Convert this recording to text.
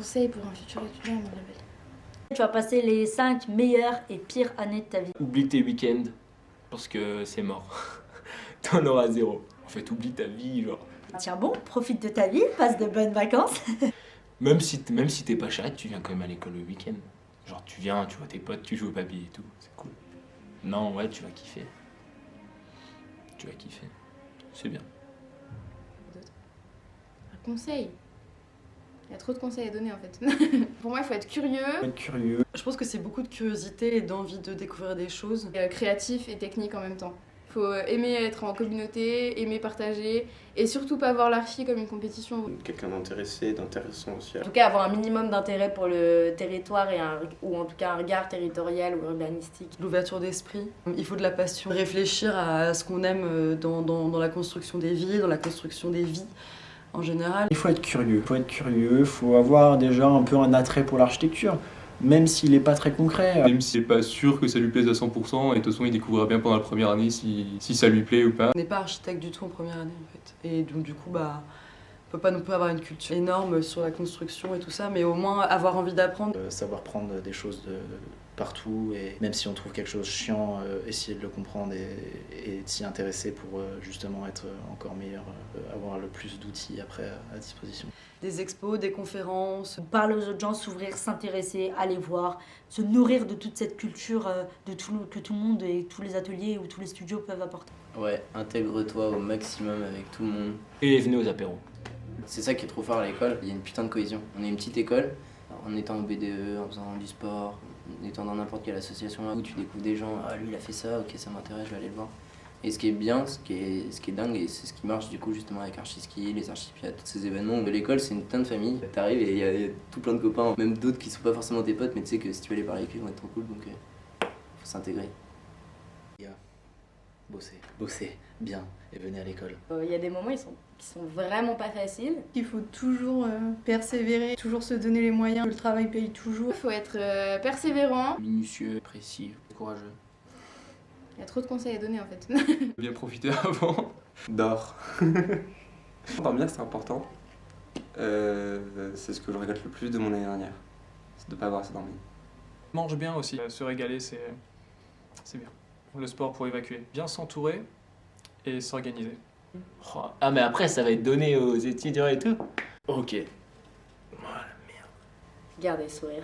conseil pour un futur étudiant, Mirabel? Tu vas passer les 5 meilleures et pires années de ta vie. Oublie tes week-ends, parce que c'est mort. T'en auras zéro. En fait, oublie ta vie, genre. Tiens bon, profite de ta vie, passe de bonnes vacances. Même si t'es pas charrette, tu viens quand même à l'école le week-end. Genre, tu viens, tu vois tes potes, tu joues au papier et tout. C'est cool. Non, ouais, tu vas kiffer. Tu vas kiffer. C'est bien. Un conseil? Il y a trop de conseils à donner en fait. Pour moi, il faut être curieux, Être curieux. Je pense que c'est beaucoup de curiosité et d'envie de découvrir des choses. créatif et technique en même temps. Il faut aimer être en communauté, aimer partager et surtout pas voir l'archi comme une compétition. Quelqu'un d'intéressé, d'intéressant aussi. En tout cas, avoir un minimum d'intérêt pour le territoire ou en tout cas un regard territorial ou urbanistique. L'ouverture d'esprit, il faut de la passion. Réfléchir à ce qu'on aime dans la construction des villes, dans la construction des vies en général. Il faut être curieux. Il faut avoir déjà un peu un attrait pour l'architecture, même s'il n'est pas très concret. Même si c'est pas sûr que ça lui plaise à 100%, et de toute façon il découvrira bien pendant la première année si ça lui plaît ou pas. On n'est pas architecte du tout en première année en fait. Et donc du coup, on peut pas non plus avoir une culture énorme sur la construction et tout ça, mais au moins avoir envie d'apprendre. Savoir prendre des choses de partout, et même si on trouve quelque chose chiant, essayer de le comprendre et de s'y intéresser pour justement être encore meilleur, avoir le plus d'outils après à disposition. Des expos, des conférences. Parler aux autres gens, s'ouvrir, s'intéresser, aller voir, se nourrir de toute cette culture que tout le monde et tous les ateliers ou tous les studios peuvent apporter. Ouais, intègre-toi au maximum avec tout le monde. Et venez aux apéros. C'est ça qui est trop fort à l'école, il y a une putain de cohésion. On est une petite école, en étant au BDE, en faisant du sport, en étant dans n'importe quelle association là où tu découvres des gens, ah lui il a fait ça, ok ça m'intéresse, je vais aller le voir. Et ce qui est bien, ce qui est dingue, et c'est ce qui marche du coup justement avec Archiski, les Archipiades, tous ces événements de l'école, c'est une putain de famille. T'arrives et il y a tout plein de copains, même d'autres qui sont pas forcément tes potes, mais tu sais que si tu veux aller parler avec eux, ils vont être trop cool, donc faut s'intégrer. Bossez bien et venez à l'école. Il y a des moments qui sont vraiment pas faciles. Il faut toujours persévérer, toujours se donner les moyens, le travail paye toujours. Il faut être persévérant. Minutieux, précis, courageux. Il y a trop de conseils à donner en fait. Bien profiter avant. Dors. Dormir, c'est important. C'est ce que je regrette le plus de mon année dernière. C'est de ne pas avoir assez dormi. Mange bien aussi. Se régaler, c'est bien. Le sport pour évacuer. Bien s'entourer et s'organiser. Oh, ah, mais après, ça va être donné aux étudiants et tout. Ok. Voilà, merde. Gardez le sourire.